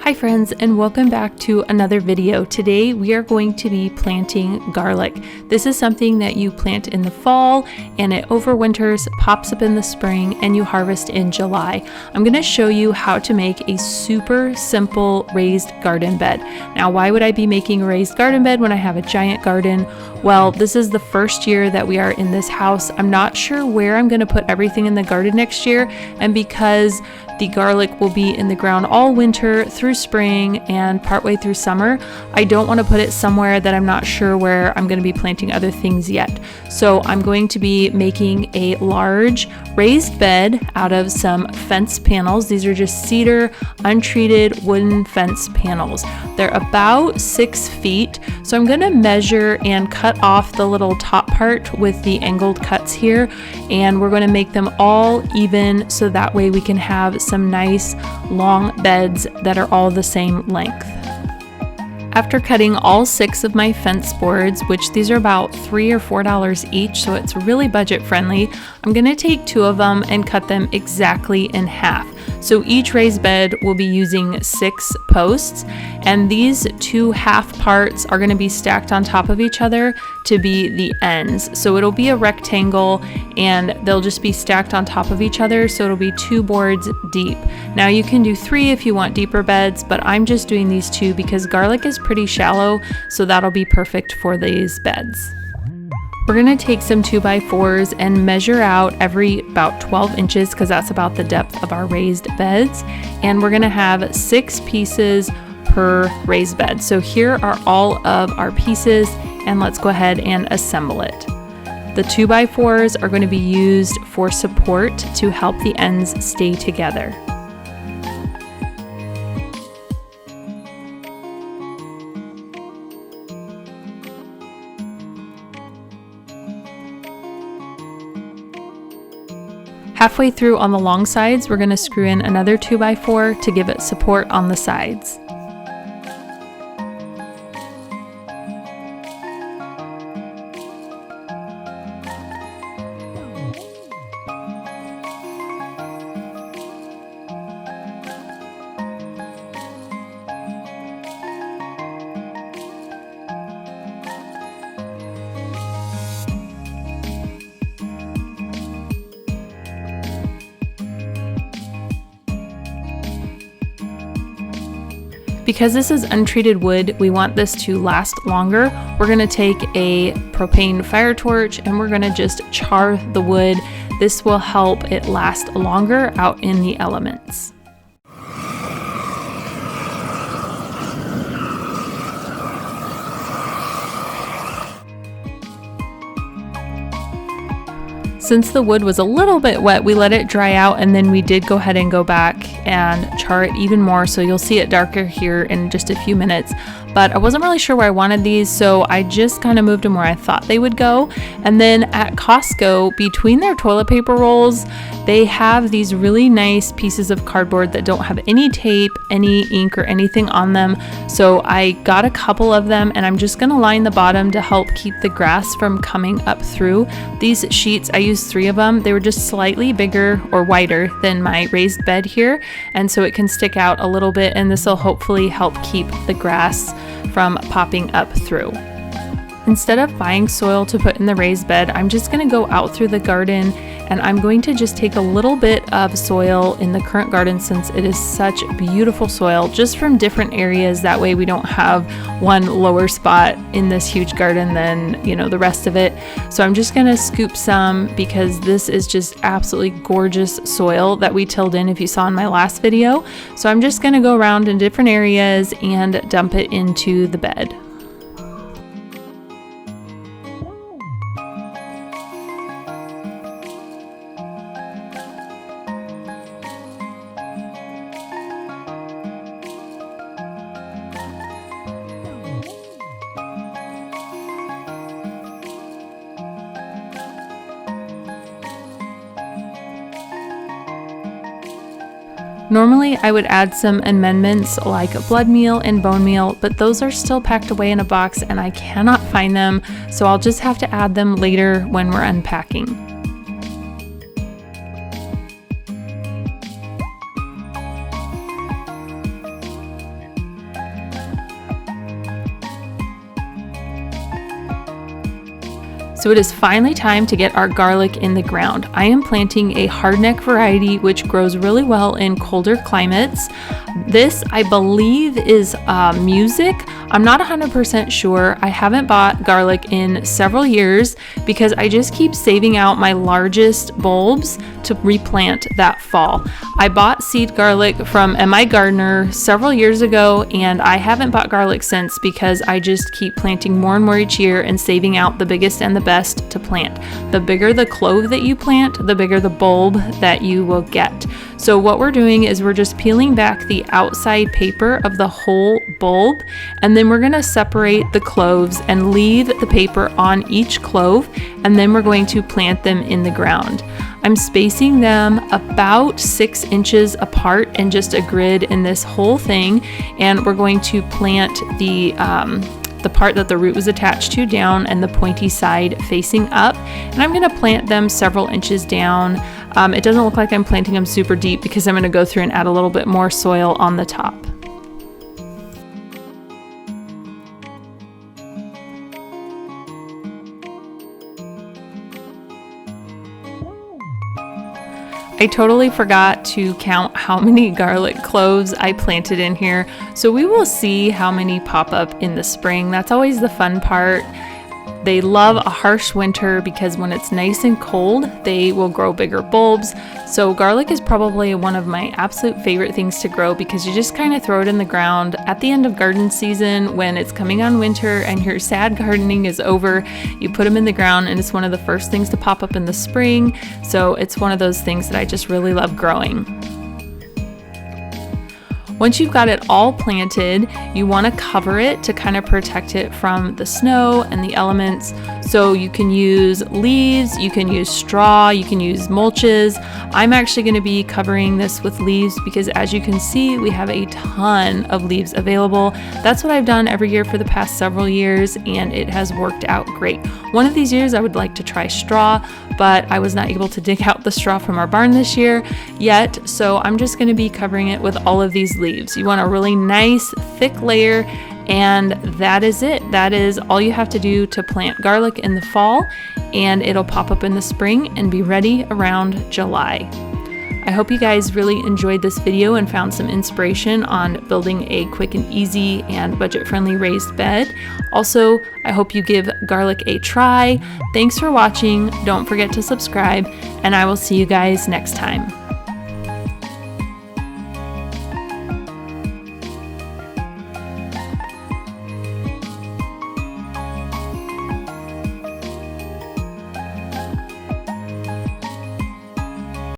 Hi friends, and welcome back to another video. Today we are going to be planting garlic. This is something that you plant in the fall and it overwinters, pops up in the spring, and you harvest in July. I'm going to show you how to make a super simple raised garden bed. Now, why would I be making a raised garden bed when I have a giant garden? Well, this is the first year that we are in this house. I'm not sure where I'm going to put everything in the garden next year, and because the garlic will be in the ground all winter through spring and partway through summer, I don't want to put it somewhere that I'm not sure where I'm going to be planting other things yet. So I'm going to be making a large raised bed out of some fence panels. These are just cedar, untreated wooden fence panels. They're about 6 feet. So I'm going to measure and cut off the little top part with the angled cuts here, and we're going to make them all even so that way we can have some nice long beds that are all the same length. After cutting all 6 of my fence boards, which these are about $3 or $4 each, so it's really budget friendly, I'm going to take 2 of them and cut them exactly in half. So each raised bed will be using 6 posts, and these 2 half parts are going to be stacked on top of each other to be the ends. So it'll be a rectangle and they'll just be stacked on top of each other, so it'll be 2 boards deep. Now you can do 3 if you want deeper beds, but I'm just doing these 2 because garlic is pretty shallow, so that'll be perfect for these beds. We're going to take some 2x4s and measure out every about 12 inches because that's about the depth of our raised beds. And we're going to have 6 pieces per raised bed. So here are all of our pieces, and let's go ahead and assemble it. The 2x4s are going to be used for support to help the ends stay together. Halfway through on the long sides, we're going to screw in another 2x4 to give it support on the sides. Because this is untreated wood, we want this to last longer. We're going to take a propane fire torch and we're going to just char the wood. This will help it last longer out in the elements. Since the wood was a little bit wet, we let it dry out, and then we did go ahead and go back and char it even more, so you'll see it darker here in just a few minutes. But I wasn't really sure where I wanted these, so I just kind of moved them where I thought they would go. And then at Costco, between their toilet paper rolls, they have these really nice pieces of cardboard that don't have any tape, any ink, or anything on them. So I got a couple of them, and I'm just going to line the bottom to help keep the grass from coming up through. These sheets, I used 3 of them. They were just slightly bigger or wider than my raised bed here, and so it can stick out a little bit, and this will hopefully help keep the grass from popping up through. Instead of buying soil to put in the raised bed, I'm just going to go out through the garden and I'm going to just take a little bit of soil in the current garden, since it is such beautiful soil, just from different areas. That way we don't have one lower spot in this huge garden than, the rest of it. So I'm just going to scoop some because this is just absolutely gorgeous soil that we tilled in, if you saw in my last video. So I'm just going to go around in different areas and dump it into the bed. Normally I would add some amendments like blood meal and bone meal, but those are still packed away in a box and I cannot find them, so I'll just have to add them later when we're unpacking. So it is finally time to get our garlic in the ground. I am planting a hardneck variety which grows really well in colder climates. This, I believe, is Music. I'm not 100% sure. I haven't bought garlic in several years because I just keep saving out my largest bulbs to replant that fall. I bought seed garlic from M.I. Gardener several years ago, and I haven't bought garlic since because I just keep planting more and more each year and saving out the biggest and the best to plant. The bigger the clove that you plant, the bigger the bulb that you will get. So what we're doing is we're just peeling back the outside paper of the whole bulb, and then we're going to separate the cloves and leave the paper on each clove, and then we're going to plant them in the ground. I'm spacing them about 6 inches apart and just a grid in this whole thing, and we're going to plant the part that the root was attached to down and the pointy side facing up, and I'm going to plant them several inches down. It doesn't look like I'm planting them super deep because I'm going to go through and add a little bit more soil on the top. I totally forgot to count how many garlic cloves I planted in here, so we will see how many pop up in the spring. That's always the fun part. They love a harsh winter because when it's nice and cold, they will grow bigger bulbs. So garlic is probably one of my absolute favorite things to grow because you just kind of throw it in the ground at the end of garden season when it's coming on winter and your sad gardening is over. You put them in the ground and it's one of the first things to pop up in the spring. So it's one of those things that I just really love growing. Once you've got it all planted, you want to cover it to kind of protect it from the snow and the elements. So you can use leaves, you can use straw, you can use mulches. I'm actually going to be covering this with leaves because as you can see, we have a ton of leaves available. That's what I've done every year for the past several years, and it has worked out great. One of these years I would like to try straw, but I was not able to dig out the straw from our barn this year yet, so I'm just going to be covering it with all of these leaves. You want a really nice thick layer, and that is it. That is all you have to do to plant garlic in the fall, and it'll pop up in the spring and be ready around July. I hope you guys really enjoyed this video and found some inspiration on building a quick and easy and budget-friendly raised bed. Also, I hope you give garlic a try. Thanks for watching. Don't forget to subscribe, and I will see you guys next time.